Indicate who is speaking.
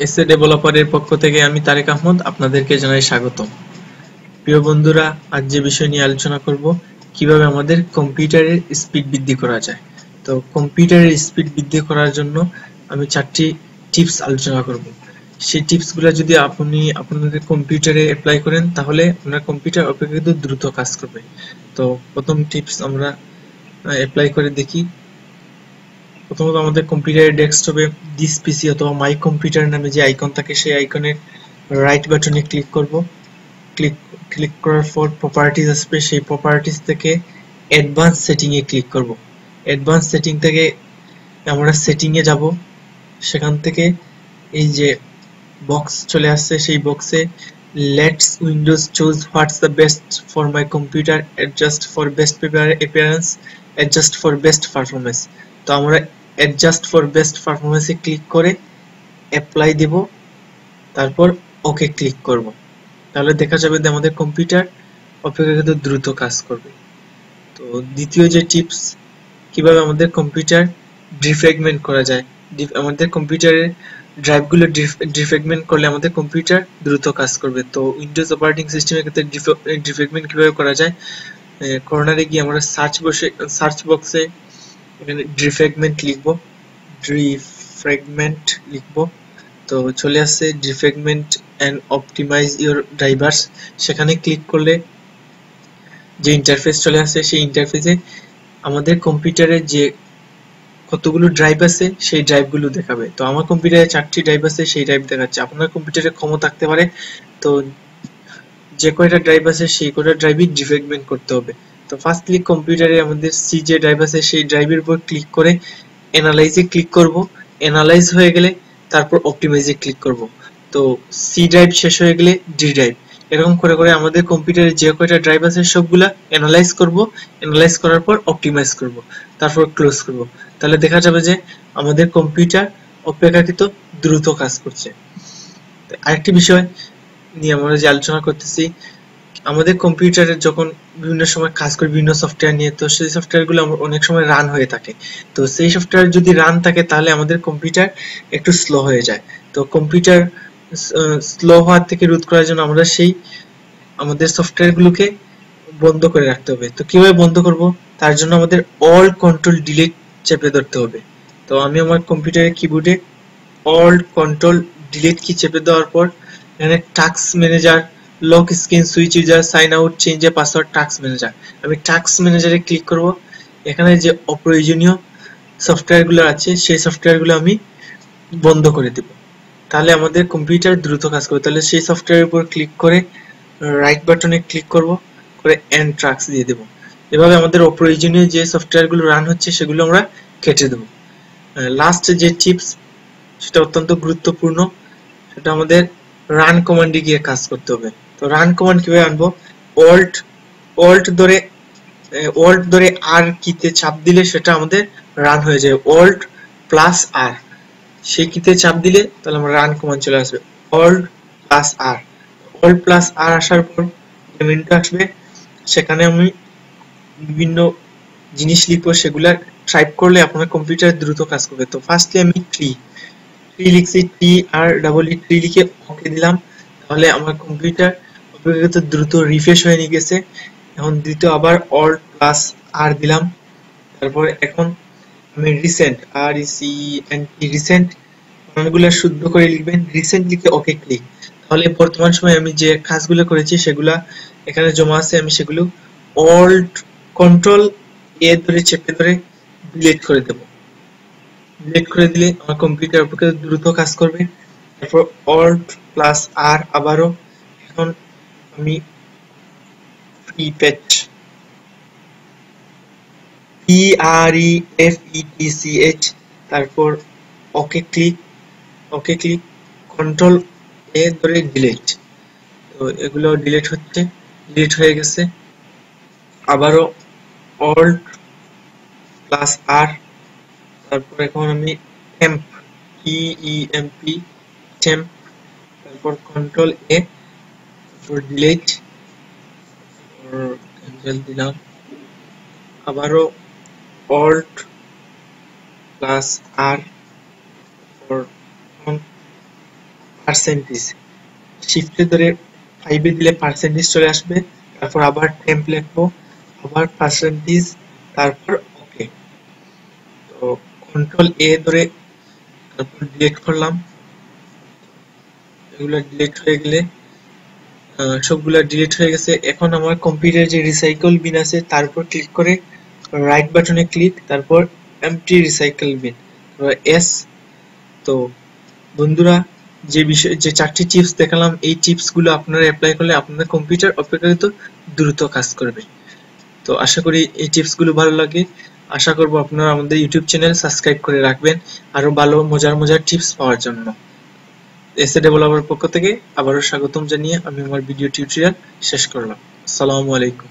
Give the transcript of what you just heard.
Speaker 1: SA ডেভেলপারের পক্ষ থেকে আমি তারেক আহমদ আপনাদেরকে জানাই স্বাগতম। প্রিয় বন্ধুরা, আজ যে বিষয় নিয়ে আলোচনা করব, কিভাবে আমাদের কম্পিউটারের স্পিড বৃদ্ধি করা যায়। তো কম্পিউটারের স্পিড বৃদ্ধি করার জন্য আমি 4টি টিপস আলোচনা করব। সেই টিপসগুলো যদি আপনি আপনাদের কম্পিউটারে অ্যাপ্লাই করেন তাহলে আপনার কম্পিউটার অপেক্ষাকৃত দ্রুত কাজ করবে। তো প্রথম টিপস আমরা অ্যাপ্লাই করে দেখি। প্রথমত আমাদের কম্পিউটারের ডেস্কটপে দিস পিসি অথবা মাই কম্পিউটার নামে যে আইকন থাকে সেই আইকনের রাইট বাটনে ক্লিক করব। ক্লিক ক্লিক করার পর প্রপার্টিজ আসবে, সেই প্রপার্টিজ থেকে অ্যাডভান্স সেটিং এ ক্লিক করব। অ্যাডভান্স সেটিং থেকে আমরা সেটিং এ যাব, সেখান থেকে এই যে বক্স চলে আসছে, সেই বক্সে let's Windows choose what's the best for my computer, adjust for best appearance, adjust for best performance. তো আমরা অ্যাডজাস্ট ফর বেস্ট পারফরমেন্সে ক্লিক করে অ্যাপ্লাই দেব, তারপর ওকে ক্লিক করব। তাহলে দেখা যাবে যে আমাদের কম্পিউটার অপেক্ষাকৃত দ্রুত কাজ করবে। তো দ্বিতীয় যে টিপস, কিভাবে আমাদের কম্পিউটার ডিফ্র্যাগমেন্ট করা যায়। আমাদের কম্পিউটারের ড্রাইভগুলো ডিফ্র্যাগমেন্ট করলে আমাদের কম্পিউটার দ্রুত কাজ করবে। তো উইন্ডোজ অপারেটিং সিস্টেমের ক্ষেত্রে ডিফ্র্যাগমেন্ট কিভাবে করা যায়, কর্নারে গিয়ে আমরা সার্চ বক্সে এখানে ডিফ্র্যাগমেন্ট লিখবো। তো চলে আসছে defragment and optimize your drivers. সেখানে ক্লিক করলে যে ইন্টারফেস চলে আসে, সেই ইন্টারফেসে আমাদের কম্পিউটারে যে কতগুলো ড্রাইভ আছে সেই ড্রাইভগুলো দেখাবে। তো আমার কম্পিউটারে 4টি ড্রাইভ আছে, সেই ড্রাইভ দেখাচ্ছে। আপনার কম্পিউটারে কম থাকতে পারে। তো যে কয়টা ড্রাইভ আছে সেই কয়টা ড্রাইভই ডিফ্র্যাগমেন্ট করতে হবে। তো ফার্স্টলি কম্পিউটারে আমাদের সি যে ড্রাইভ আছে সেই ড্রাইভের উপর ক্লিক করে অ্যানালাইজে ক্লিক করব। অ্যানালাইজ হয়ে গেলে তারপর অপটিমাইজে ক্লিক করব। তো সি ড্রাইভ শেষ হয়ে গেলে ডি ড্রাইভ, এরকম করে করে আমাদের কম্পিউটারে যে কয়টা ড্রাইভ আছে সবগুলা অ্যানালাইজ করব। অ্যানালাইজ করার পর অপটিমাইজ করব, তারপর ক্লোজ করব। তাহলে দেখা যাবে যে আমাদের কম্পিউটার অপেক্ষাকৃত দ্রুত কাজ করছে। আরেকটি বিষয় নিয়ে আমরা যে আলোচনা করতেছি, আমাদের কম্পিউটারে যখন বিভিন্ন সময় কাজ করি বিভিন্ন সফটওয়্যার নিয়ে, তো সেই সফটওয়্যারগুলো অনেক সময় রান হয়ে থাকে। তো সেই সফটওয়্যার যদি রান থাকে তাহলে আমাদের কম্পিউটার একটু স্লো হয়ে যায়। তো কম্পিউটার স্লো হওয়ার থেকে রোধ করার জন্য আমরা সেই আমাদের সফটওয়্যারগুলোকে বন্ধ করে রাখতে হবে। তো কিভাবে বন্ধ করব, তার জন্য আমাদের অল কন্ট্রোল ডিলিট চেপে ধরতে হবে। তো আমি আমার কম্পিউটারের কিবোর্ডে অল কন্ট্রোল ডিলিট কি চেপে দেওয়ার পর এখানে task manager, lock screen, switch user, sign out, change a password, task manager, আমি টাস্ক ম্যানেজারে ক্লিক করব। এখানে যে অপ্রয়োজনীয় সফটওয়্যারগুলো আছে সেই সফটওয়্যারগুলো আমি বন্ধ করে দেব। তাহলে আমাদের কম্পিউটার দ্রুত কাজ করবে। তাহলে সেই সফটওয়্যারের উপর ক্লিক করে রাইট বাটনে ক্লিক করব, করে এন্ড টাস্ক দিয়ে দেব। এভাবে আমাদের অপ্রয়োজনীয় যে সফটওয়্যারগুলো রান হচ্ছে সেগুলো আমরা কেটে দেব। লাস্ট যে টিপস, সেটা অত্যন্ত গুরুত্বপূর্ণ, সেটা আমাদের রান কমান্ডে গিয়ে কাজ করতে হবে। তো রান কমান্ড কিভাবে আনবো, অল্ট অল্ট ধরে আর কিতে চাপ দিলে সেটা আমাদের রান হয়ে যায়। অল্ট প্লাস আর, সেই কিতে চাপ দিলে তাহলে আমার রান কমান্ড চলে আসবে। অল্ট প্লাস আর, অল্ট প্লাস আর আসার পর যে মেনুটা আসবে সেখানে আমি বিভিন্ন জিনিস লিখবো, সেগুলা টাইপ করলে আপনার কম্পিউটার দ্রুত কাজ করবে। তো ফার্স্টলি আমি ট্রি লিখছি, ট্রি লিখে ওকে দিলাম। তাহলে আমার কম্পিউটার অপেক্ষাকৃত দ্রুত রিফ্রেশ হয়ে নিয়ে গেছে। এখন দ্বিতীয় আবার অল্ট প্লাস আর দিলাম। তারপরে এখন আমি রিসেন্ট, আর সি এন টি, রিসেন্ট নামগুলো শুদ্ধ করে লিখবেন। রিসেন্ট লিখে ওকে ক্লিক। তাহলে বর্তমান সময়ে আমি যে কাজগুলো করেছি সেগুলা এখানে জমা আছে, আমি সেগুলো অল্ট কন্ট্রোল এ ধরে চেপে ধরে ডিলিট করে দেব। ডিলিট করে দিলে আমার কম্পিউটার অপেক্ষা দ্রুত কাজ করবে। তারপর অল্ট প্লাস আর আবারও, এখন আমি প্রিপেট, PREFETCH, তারপর ওকে ক্লিক, কন্ট্রোল এ ধরে ডিলিট। তো এগুলো ডিলিট হচ্ছে, ডিলিট হয়ে গেছে। আবারও অল্ট প্লাস আর, তারপর এখন আমি টেম্প, TEMP, টেম্প, তারপর কন্ট্রোল এ, তারপর ডিলিট, ক্যান্সেল দিলাম। আবারও অল্ট প্লাস আর, তারপর পার্সেন্টেজ, শিফটে ধরে 5 এ দিলে পার্সেন্টেজ চলে আসবে, তারপর আবার টেম্প লিখবো, আবার পার্সেন্টেজ, তারপর ওকে। তো কন্ট্রোল এ ধরে তারপর ডিলিট করলাম, এগুলো ডিলিট হয়ে গেলে সবগুলা ডিলিট হয়ে গেছে। এখন আমার কম্পিউটারে যে রিসাইকেল বিন আছে তার উপর ক্লিক করে রাইট বাটনে ক্লিক, তারপর এমটি রিসাইকেল বিন, এস। তো বন্ধুরা, যে 4টি টিপস দেখালাম, এই টিপস গুলো আপনারা অ্যাপ্লাই করলে আপনার কম্পিউটার অপেক্ষাকৃত দ্রুত কাজ করবে। তো আশা করি এই টিপস গুলো ভালো লাগে। আশা করব আপনারা আমাদের ইউটিউব চ্যানেল সাবস্ক্রাইব করে রাখবেন আরো ভালো মজার টিপস পাওয়ার জন্য। এসএ ডেভেলপার পক্ষ থেকে আবারও স্বাগতম জানিয়ে আমি আমার ভিডিও টিউটোরিয়াল শেষ করলাম। আসসালামু আলাইকুম।